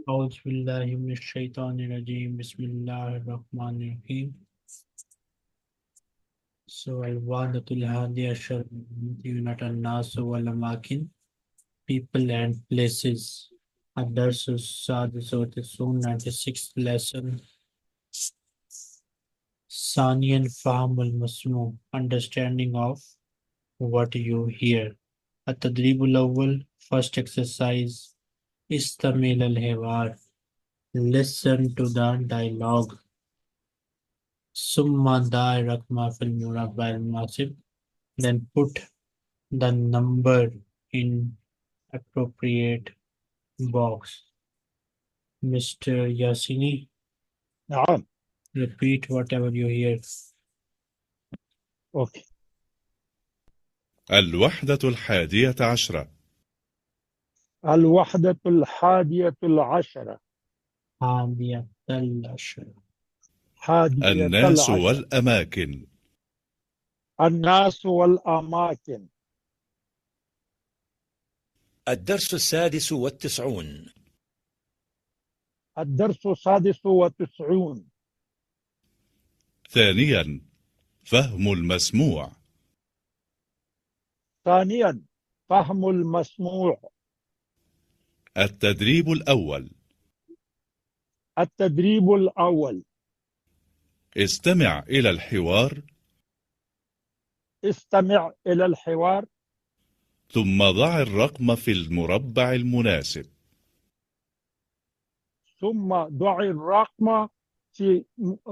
أعوذ بالله من الشيطان الرجيم بسم الله الرحمن الرحيم. So الوحدة الهادية عشر unit الناس والأماكن people and places. الدرس السادس والتسعون 96th lesson. ثانيا فهم المسموع understanding of what you hear. التدريب الأول first exercise استمع إلى الحوار listen to the dialogue. ثم ضع الرقم في المربع المناسب. Then put the number in appropriate box. Mr. Yassini, نعم. repeat whatever you hear. أوكي. الوحدة 11. الوحدة 11. هادية العشر. حادية الناس العشر. والأماكن. الناس والأماكن. الدرس 96. الدرس 96. ثانيا فهم المسموع. ثانيا فهم المسموع. التدريب الأول التدريب الأول استمع إلى الحوار استمع إلى الحوار ثم ضع الرقم في المربع المناسب. ثم ضع الرقم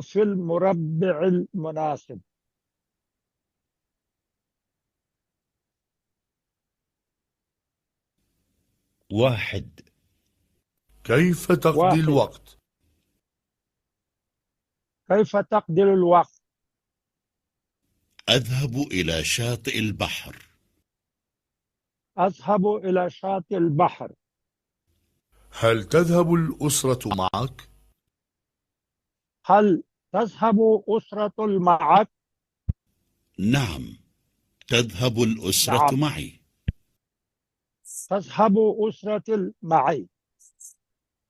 في المربع المناسب. واحد. كيف تقضي واحد. الوقت؟ كيف تقضي الوقت؟ أذهب إلى شاطئ البحر. أذهب إلى شاطئ البحر. هل تذهب الأسرة معك؟ هل تذهب أسرة معك؟ نعم، تذهب الأسرة نعم. معي. تذهب أسرة معي.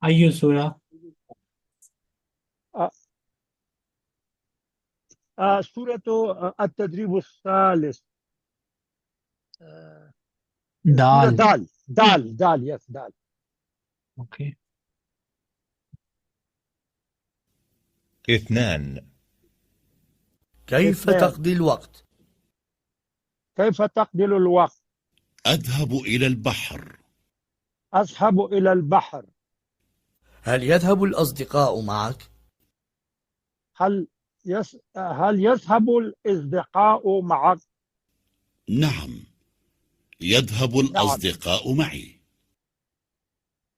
أي سورة؟ سورة التدريب الثالث. سورة دال. دال يس دال. Okay. اثنان. كيف اثنان. تقضي الوقت؟ كيف تقضي الوقت؟ أذهب إلى البحر. أذهب إلى البحر. هل يذهب الأصدقاء معك؟ هل يذهب الأصدقاء معك؟ نعم، يذهب نعم. الأصدقاء معي.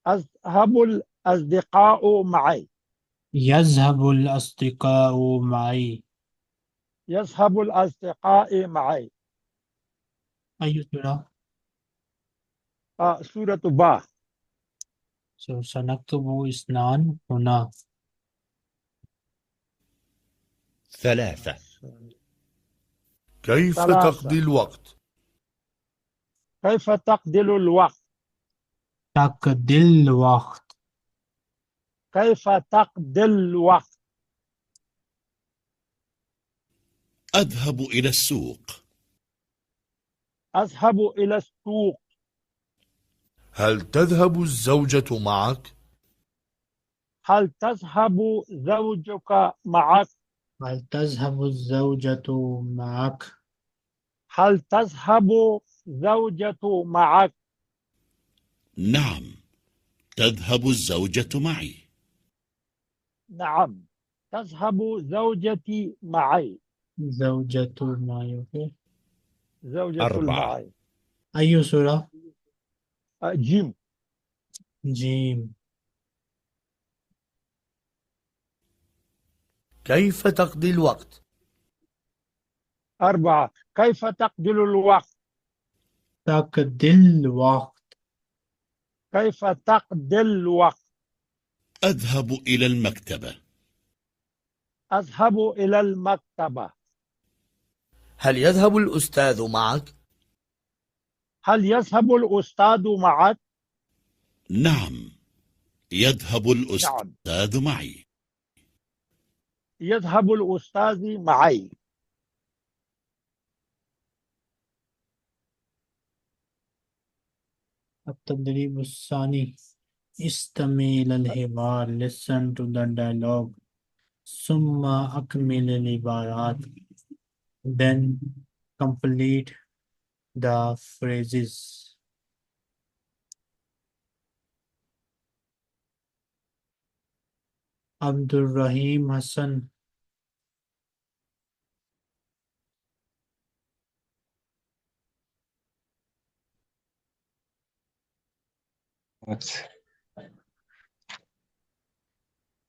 أذهب الأصدقاء معي. يذهب الأصدقاء معي. يذهب الأصدقاء معي. أي سورة؟ سورة با. So سنكتب اثنان هنا. ثلاثة. كيف ثلاثة. تقضي الوقت؟ كيف تقضي الوقت؟ تقضي الوقت. كيف تقضي الوقت؟ أذهب إلى السوق. أذهب إلى السوق. هل تذهب الزوجة معك؟ هل تذهب زوجك معك؟ هل تذهب الزوجة معك؟ هل تذهب زوجة معك؟ نعم، تذهب الزوجة معي. نعم، تذهب زوجتي معي. زوجة معي. Okay. زوجة أربعة. معي. أي سورة؟ جيم. جيم. كيف تقضي الوقت؟ أربعة. كيف تقضي الوقت؟ تقضي الوقت. كيف تقضي الوقت؟ أذهب إلى المكتبة. أذهب إلى المكتبة. هل يذهب الأستاذ معك؟ هل يذهب الأستاذ معك؟ نعم، يذهب الأستاذ معي. يذهب الأستاذ معي. التدريب الثاني استمع إلى الحوار listen to the dialogue ثم أكمل العبارات then complete the phrases. Abdul Rahim Hassan.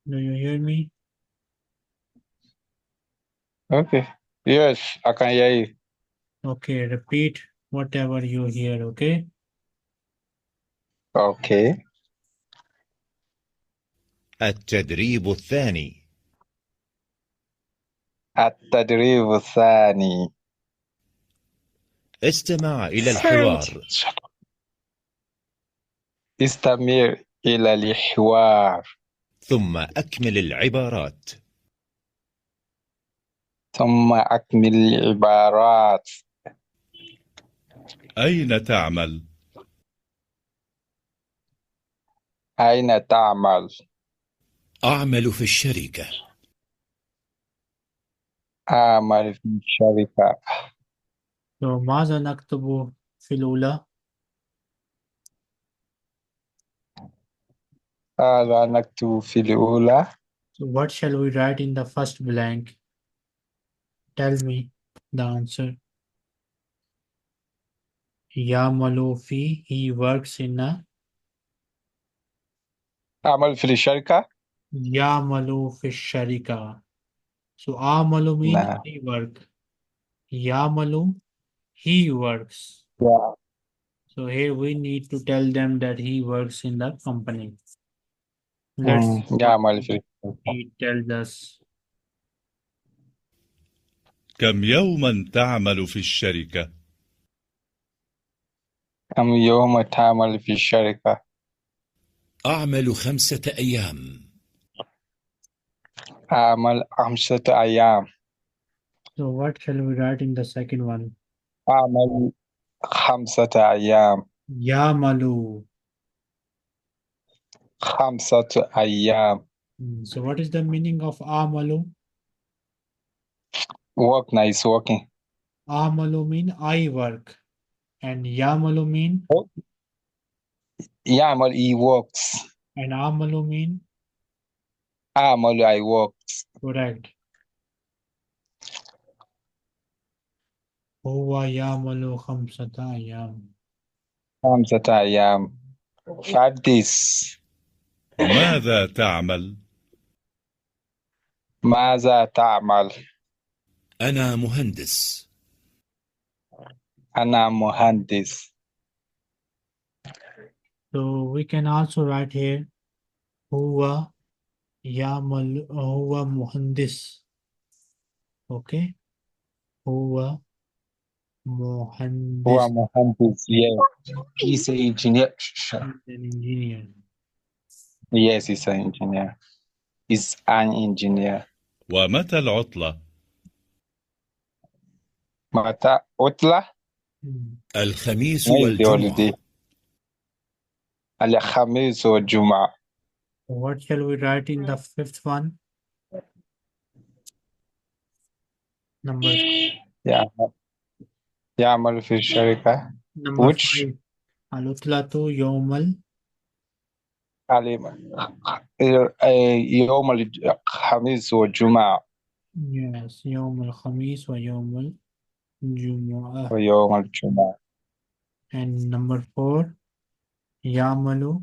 Do you hear me? Okay. Yes, I can hear you. Okay, repeat whatever you hear, okay? Okay. التدريب الثاني. التدريب الثاني. استمع إلى الحوار استمع إلى الحوار ثم أكمل العبارات. ثم أكمل العبارات. أين تعمل؟ أين تعمل؟ أعمل في الشركة. أعمل في الشركة. So ماذا نكتب في الأولى؟ هذا نكتب في الأولى. So what shall we write in the first blank? Tell me the answer. يعمل في he works in a أعمل في الشركة. يعمل في الشركة. So عمل means نعم. he work. يعمل he works. Yeah. So here we need to tell them that he works in the company. Let's see what يعمل في الشركة. he tells us. كم يوما تعمل في الشركة؟ كم يوم تعمل في الشركة؟ أعمل 5 أيام. أعمل 5 أيام. So what shall we write in the second one? أعمل 5 أيام. يعمل. 5 أيام. So what is the meaning of عمل? Work, nice working. عمل mean I work. And يعمل mean يعمل he works. and عمل mean أعمل I works. correct. هو يعمل 5 أيام. 5 أيام. 5 days. ماذا تعمل؟ ماذا تعمل؟ أنا مهندس. أنا مهندس. So we can also write here هو يعمل هو مهندس. Okay. هو مهندس. هو مهندس. Yes. He's an engineer. He's an engineer. Yes, he's an engineer. He's an engineer. ومتى العطلة؟ متى عطلة؟ الخميس When is the holiday? والجمعة. الخميس والجمعة. What shall we write in the fifth one? Number يعمل في الشركة. number Which 5. العطلة يوم يوم الخميس والجمعة. Yes, يوم الخميس ويوم الجمعة. ويوم الجمعة. And number 4 يعمل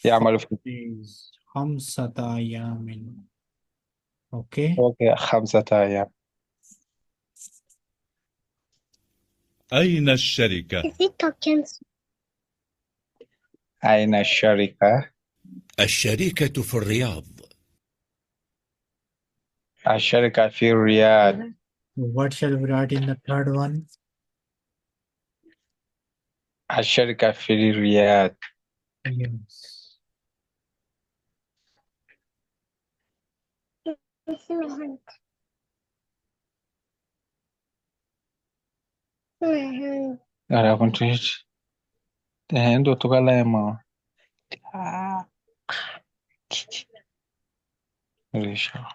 يعمل في is 5 أيام. Okay. 5 أيام. أين الشركة؟ أين الشركة؟ الشركة في الرياض. الشركة في الرياض. What shall we write in the third one? الشركة في الرياض. Yes. Agora quando tem do outro alemão. Deixa.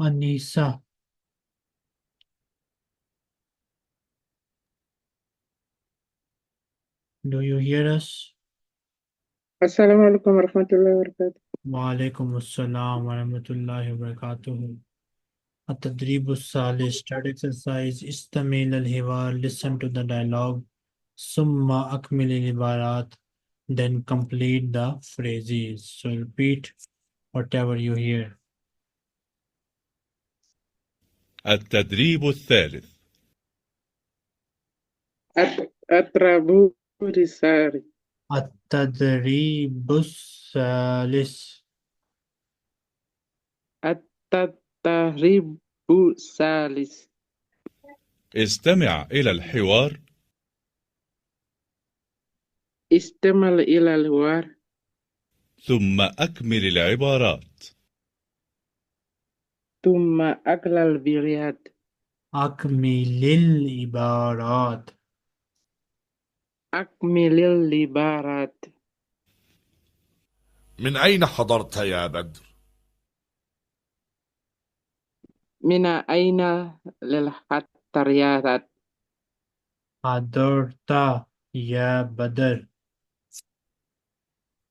Anissa, do you hear us? السلام عليكم ورحمة الله وبركاته. وعليكم السلام ورحمة الله وبركاته. التدريب الثالث start exercise استمع الحوار listen to the dialogue ثم أكمل العبارات then complete the phrases. So repeat whatever you hear. التدريب الثالث. أتربو رسالة. التدريب الثالث التدريب الثالث. استمع إلى الحوار استمع إلى الحوار ثم أكمل العبارات. ثم أكل البريات. أكمل العبارات. أكمل العبارات. من أين حضرت يا بدر؟ من أين للحتريات؟ حضرت يا بدر.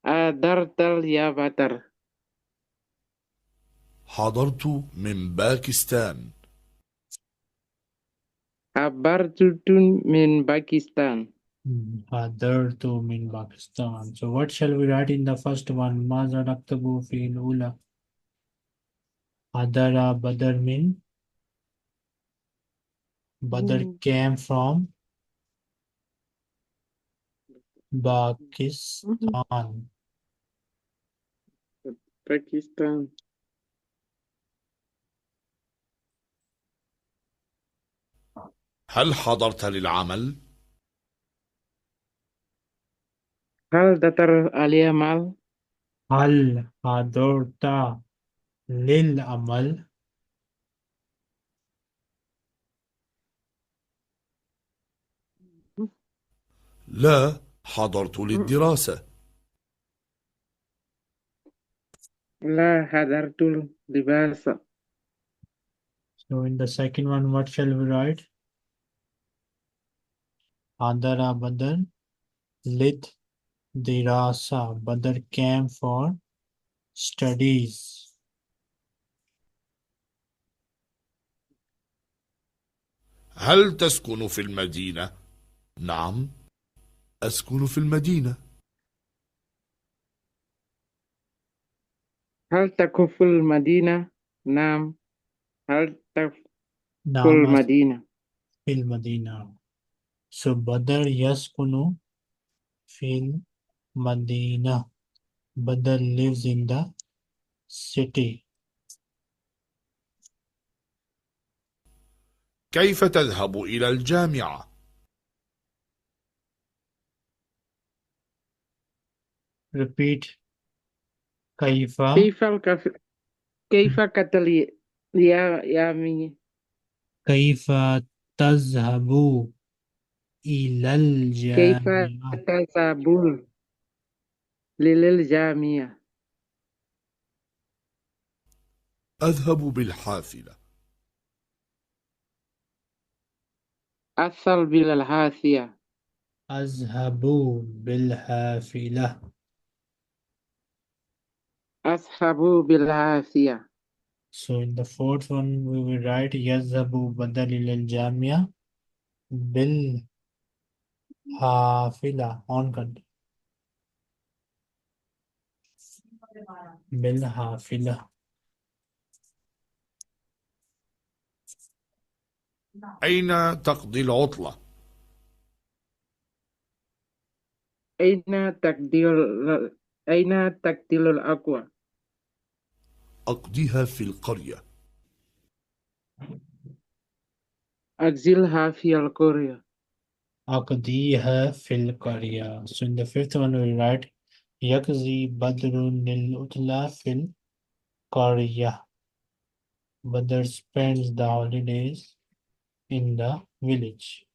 أدرت يا بدر. حضرت من باكستان. حضرت من باكستان. حضرت من Pakistan. So what shall we write in the first one? ماذا نكتب في الأولى؟ حضر بدر من Badr came from Pakistan. باكستان. هل حضرت للعمل؟ هل تتر العمل؟ هل حضرت للعمل؟ لا، حضرت للدراسة. لا حضرت اللباس. So in the second one, what shall we write? Hadara Badr lit dirasa. Badr came for studies. هل تسكن في المدينة؟ نعم، أسكن في المدينة. هل تكف المدينة؟ نعم. هل تكف نعم المدينة؟ في المدينة. So Badr yaskunu fil Madinah. Badr lives in the city. كيف تذهب إلى الجامعة؟ Repeat. Kaifa. كيف قتل يا يامي؟ Kaifa tazhabu ilal كيف jami'ah. تذهبون للجامعة؟ أذهب بالحافلة. أصل بالحافية. Azhabu bilhafila. أصحب بالحافية. So in the fourth one, we will write yazhabu badal ilal jami'ah bil hafila on country. بالحافلة. أين تقضي العطلة؟ أين تقضي أين تقضي الأقوى؟ أقضيها في القرية. أقزلها في القرية. أقضيها في القرية. So in the fifth one we write يقضي بدر العطلة في القرية. Badr spends the holidays in the village.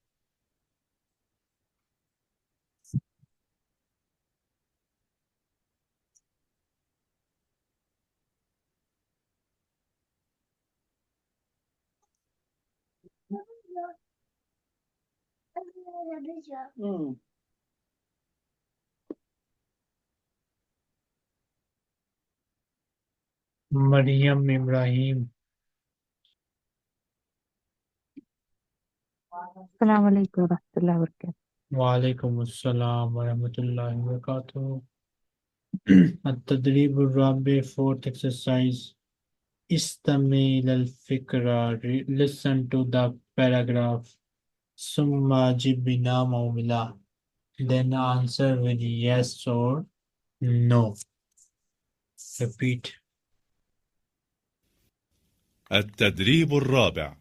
Maryam Ibrahim. السلام عليكم ورحمة الله وبركاته. وعليكم السلام ورحمة الله وبركاته. التدريب الرابع fourth exercise استمع إلى الفكرة. Listen to the paragraph. ثم أجب بنعم أو بلا. Then answer with yes or no. Repeat. التدريب الرابع.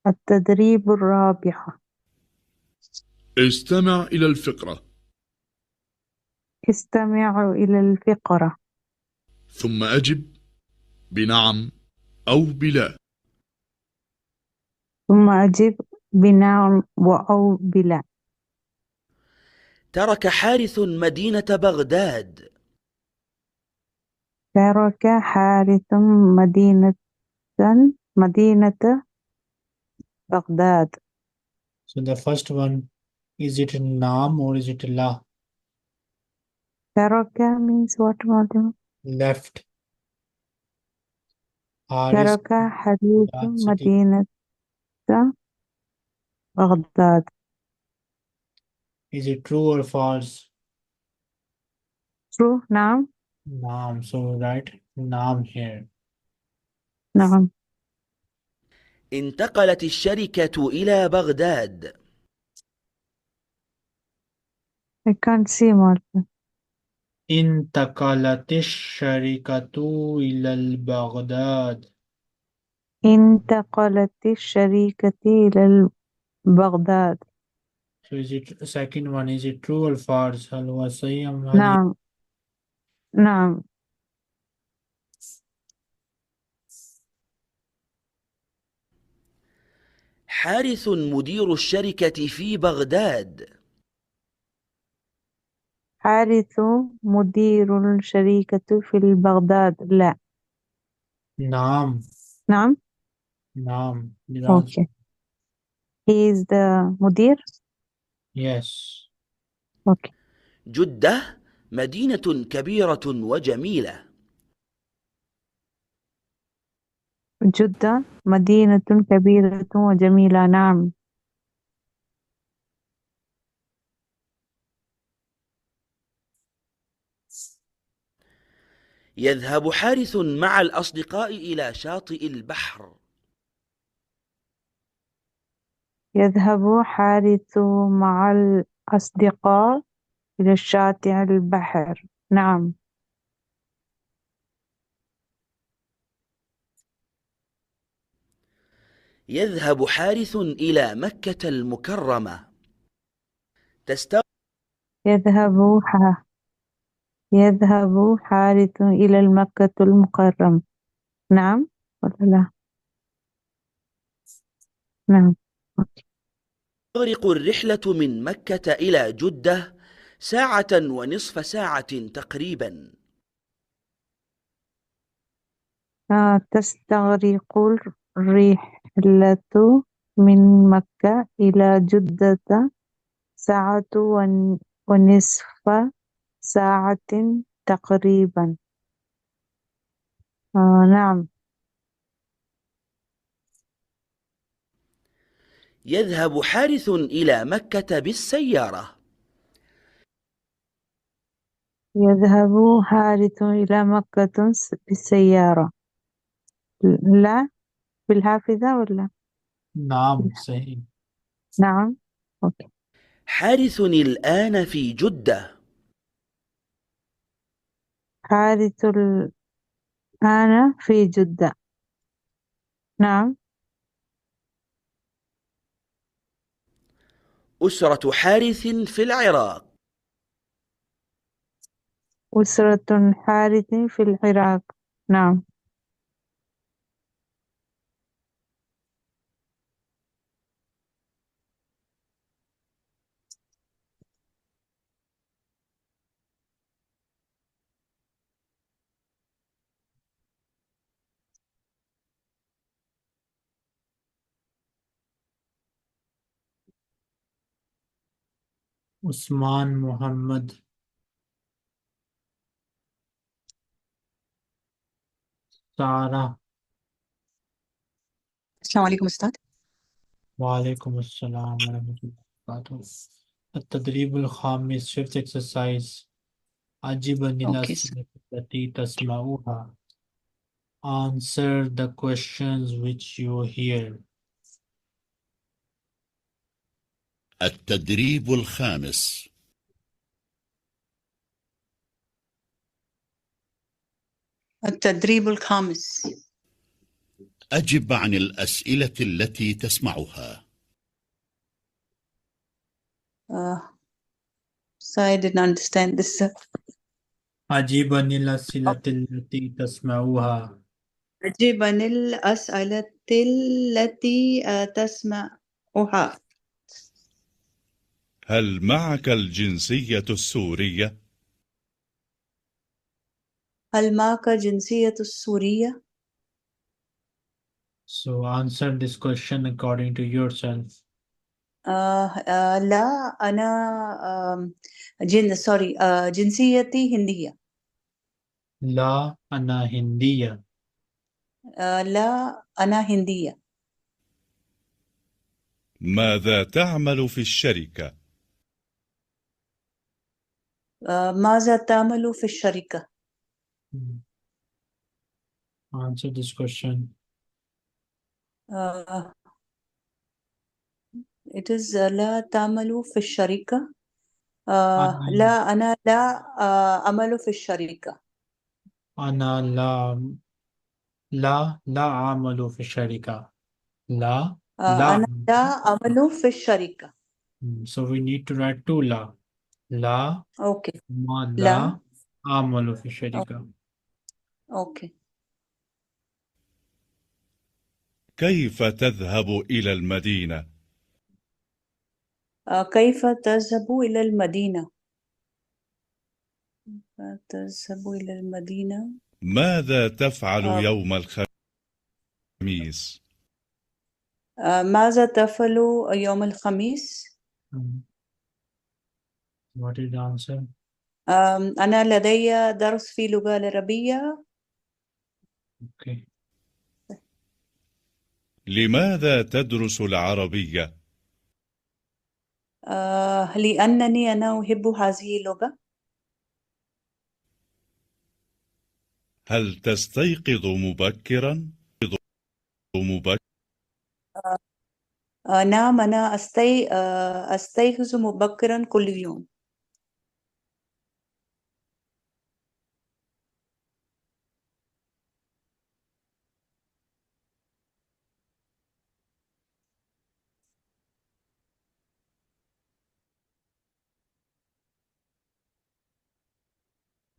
التدريب الرابع. استمع إلى الفقرة استمع إلى الفقرة ثم أجب بنعم أو بلا. ثم أجب بنعم أو بلا. ترك حارث مدينة بغداد. ترك حارث مدينة بغداد. So the first one, is it naam or is it la? ترك means what? Left. Haris ترك حارث Baghdad city. مدينة بغداد. Is it true or false? True. نعم. Naam. So write naam here. نعم. انتقلت الشركة إلى بغداد. I can't see more. انتقلت الشركة إلى بغداد. انتقلت الشركة إلى بغداد. So is it second one, is it true or false? هل هو صحيح أم نعم. نعم. حارث مدير الشركة في بغداد. حارث مدير الشركة في بغداد. لا. نعم. نعم. نعم. Okay. He is the مدير. Yes. Okay. جدة مدينة كبيرة وجميلة. جدة مدينة كبيرة وجميلة. نعم. يذهب حارث مع الأصدقاء إلى شاطئ البحر. يذهب حارث مع الأصدقاء إلى شاطئ البحر. نعم. يذهب حارث إلى مكة المكرمة. يذهب حارث إلى المكة المكرمة. نعم ولا لا؟ نعم. تغرق الرحلة من مكة إلى جدة 1.5 ساعة تقريبا. تستغرق الرحلة من مكة إلى جدة 1.5 ساعة تقريبا. نعم. يذهب حارث إلى مكة بالسيارة. يذهب حارث إلى مكة بالسيارة. لا، بالحافظة ولا؟ نعم صحيح. نعم. أوكي. حارث الآن في جدة. حارث الآن في جدة. نعم. أسرة حارث في العراق. أسرة حارث في العراق. نعم. عثمان محمد سارة. السلام عليكم أستاذ. وعليكم السلام ورحمة الله وبركاته. التدريب الخامس fifth exercise. أجبني الأسئلة التي تسمعها. Answer the questions which you hear. التدريب الخامس. التدريب الخامس. أجب عن الأسئلة التي تسمعها. So I didn't understand this. أجبني الأسئلة التي تسمعها. أجب عن الأسئلة التي تسمعها. هل معك الجنسية السورية؟ هل معك جنسية السورية؟ So answer this question according to yourself. لا، أنا جنسيتي هندية. لا أنا هندية. لا، أنا هندية. ماذا تعمل في الشركة؟ ماذا تعمل في الشركة؟ Answer this question. It is لا تعمل في الشركة. أنا لا، أنا لا أعمل في الشركة. أنا لا أعمل في الشركة. لا أنا لا أعمل في الشركة. So we need to write two لا. لا أوكي. ما لا. لا أعمل في الشركة. أوكي. كيف تذهب إلى المدينة؟ كيف تذهب إلى المدينة؟ تذهب إلى المدينة. ماذا تفعل يوم الخميس؟ ماذا تفعل يوم الخميس؟ What is the answer? أنا لدي درس في اللغة العربية. Okay. لماذا تدرس العربية؟ لأنني أنا أحب هذه اللغة. هل تستيقظ مبكرا؟ نعم، أنا أستيقظ مبكرا كل يوم.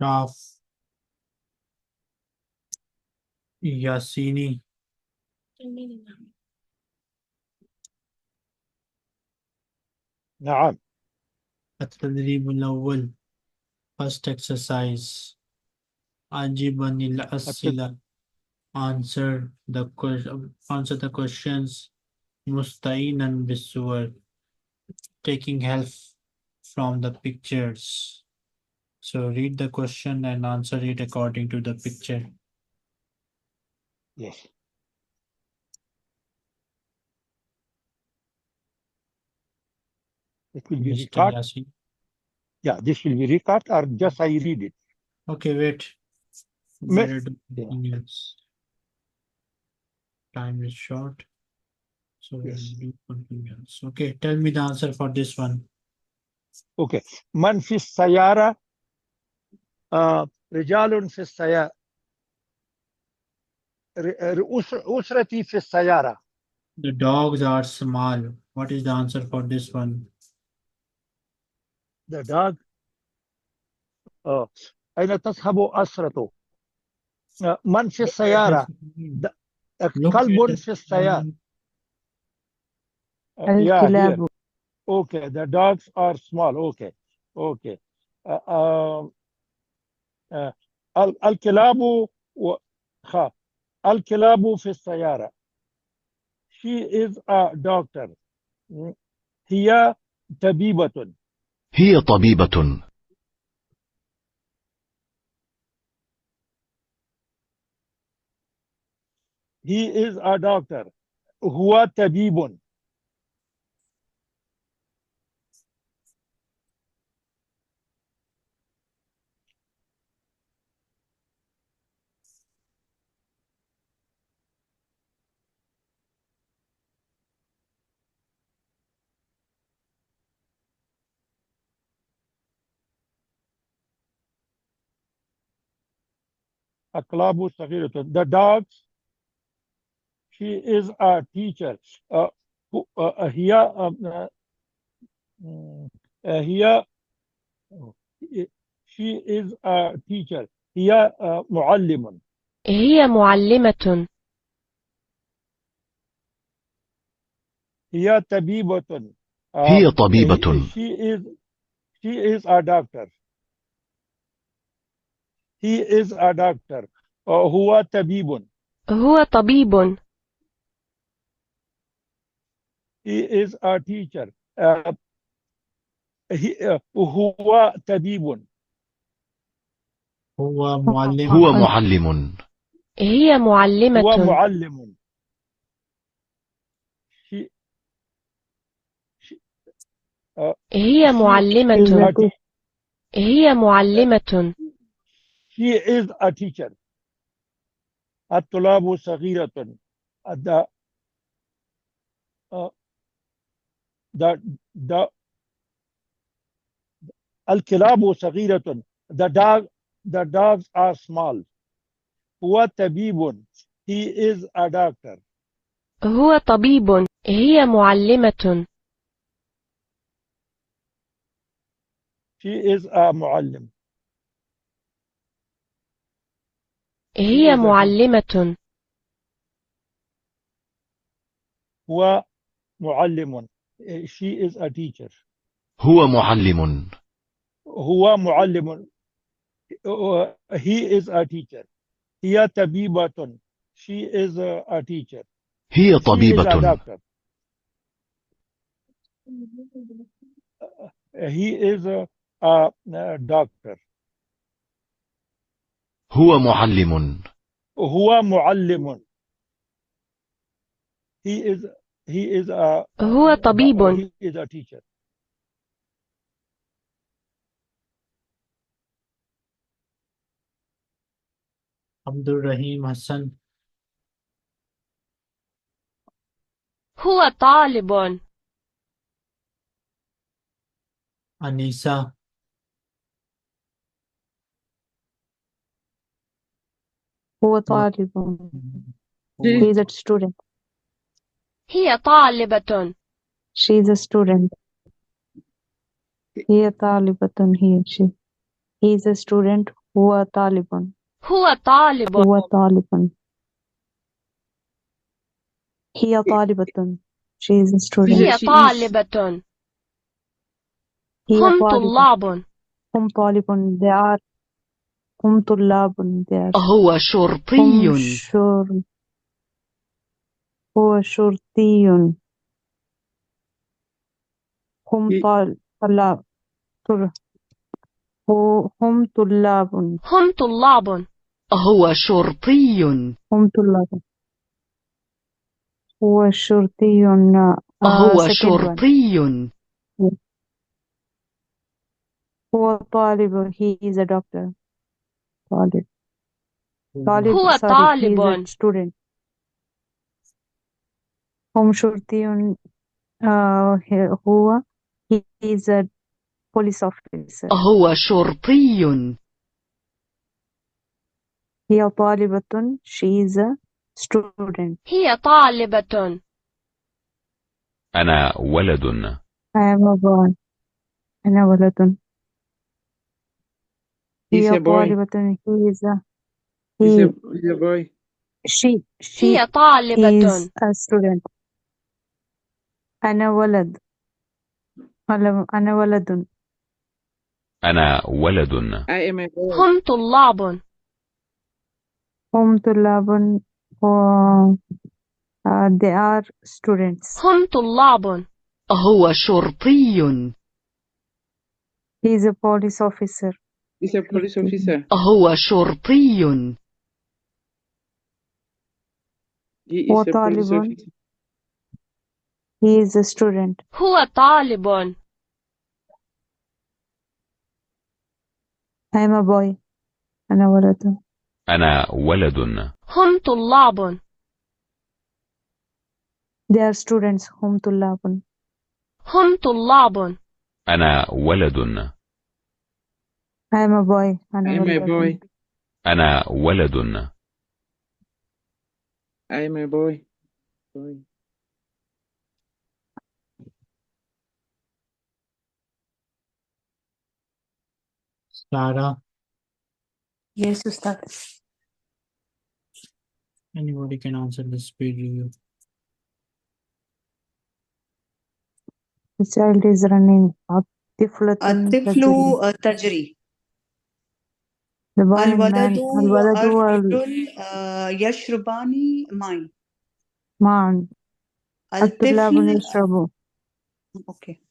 Raf Yasini. نعم. التدريب الأول first exercise. أجيبني الأسئلة. Answer the questions مستعينا بالصور. Taking help from the pictures. So read the question and answer it according to the picture. Yes. It will be Mr. record. Yasin. Yeah, this will be record or just I read it. Okay, wait. Me- Better do something else. Time is short. So we'll Yes. do something else. Okay, tell me the answer for this one. Okay. من في السيارة رجال في السيارة أسرتي في السيارة. The dogs are small. What is the answer for this one? The dog أين تذهب أسرته؟ من في السيارة؟ Look كلب at the في السيارة. screen. Yeah, here. الكلاب. Okay, the dogs are small. Okay, okay. الكلاب الكلاب في السيارة. She is a doctor. هي طبيبة. هي طبيبة. He is a doctor. هو طبيب. الكلاب صغيرة. The dogs. She is a teacher. هي هي she is a teacher. هي معلم. هي معلمة. هي طبيبة. هي طبيبة. She is a doctor. He is a doctor. هو طبيب. هو طبيب. He is a teacher. هو طبيب. هو معلم. هو معلم. هي معلمة. هو معلم. هي معلمة. هي معلمة. She is a teacher. الطلاب صغيرة. الكلاب صغيرة. The dogs are small. هو طبيب. He is a doctor. هو طبيب. هي معلمة. She is a معلم. هي معلمة. هو معلم. She is a teacher. هو معلم. هو معلم. He is a teacher. هي طبيبة. She is a teacher. هي She is a طبيبة. doctor. He is a doctor. هو معلم. هو معلم. He is a هو طبيب. he is a teacher. Abdul Rahim Hassan. هو طالب. Anisa. هو طالب. He is a student. هي طالبة. She is a student. هي طالبة. He is a student. هو طالب. هو طالب. هو طالب. هي طالبة. She is a student. هي طالبة. هم طلاب. هم طالب. They are. هم طلاب. They are. هو شرطي. هو شرطي. هم طلاب. هم طلاب. هم طلاب. هو شرطي. هم طلاب. هو شرطي. هو second one. شرطي. هو طالب. He is a doctor. طالب. هو sorry, he is a طالب. student. هم شرطي. هو he is a police officer. هو شرطي. هي طالبة. She is a student. هي طالبة. أنا ولد. I am a boy. أنا ولد. He's هي a boy. طالبة. He is a He's he a boy. she هي is طالبة. a student. أنا ولد. أنا ولد. أنا ولد. I am a boy. هم طلاب. هم طلاب. they are students. هم طلاب. هو شرطي. He is a police officer. He's a police officer. هو شرطي. He هو is a police طالب. officer. He is a student. هو طالب. I am a boy. أنا ولد. أنا ولد. هم طلاب. They are students. هم طلاب. هم طلاب. أنا ولد. I am a boy. I أنا am a ولد. boy. أنا ولد. I am a boy. Boy. Sarah, Yes, Ustad. anybody can answer this speed review. The child is running. الطفلة الطفل تجري. تجري. The boy and الولد man. الولد والرجل يشربان ماء. معا. الطلاب الطفل يشربوا. أوكي.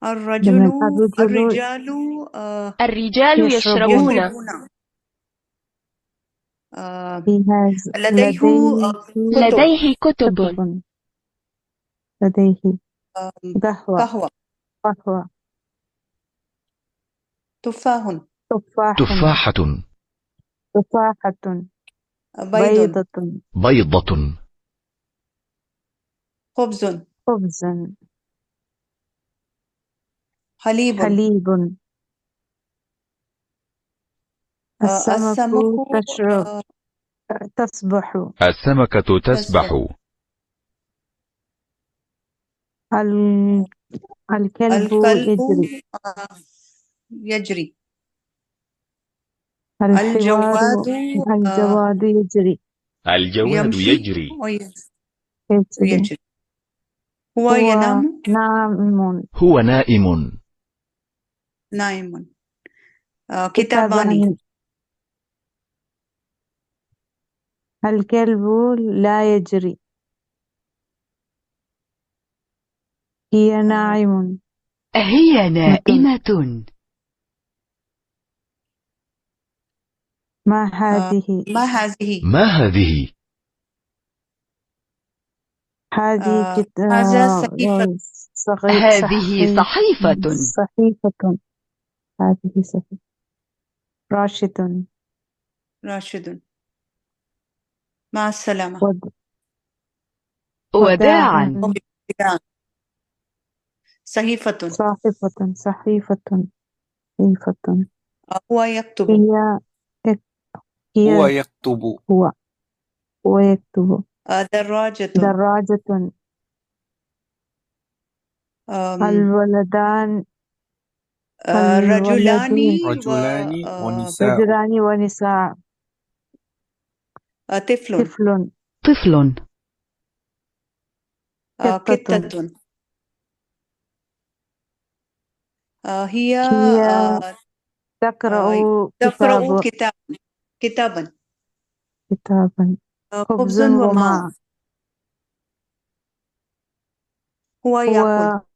الرجل الرجال الرجال يشربون. He has لديه كتب. لديه قهوة. تفاح. تفاحة. بيضة. خبز. حليب. السمك تسبح. السمكة تسبح. الكلب يجري. الجواد يجري. الجواد يجري. هو ينام. هو نائم. كتابان. الكلب لا يجري. هي نائمة. ما هذه؟ هذه صحيفة. هذه صحيفة. راشد. مع السلامة. وداعا. صحيفة. هو يكتب. هو يكتب. هو يكتب. دراجة. الولدان. رجلان ونساء. طفل. كتة. هي تقرأ كتابا. خبز وماء. هو يأكل.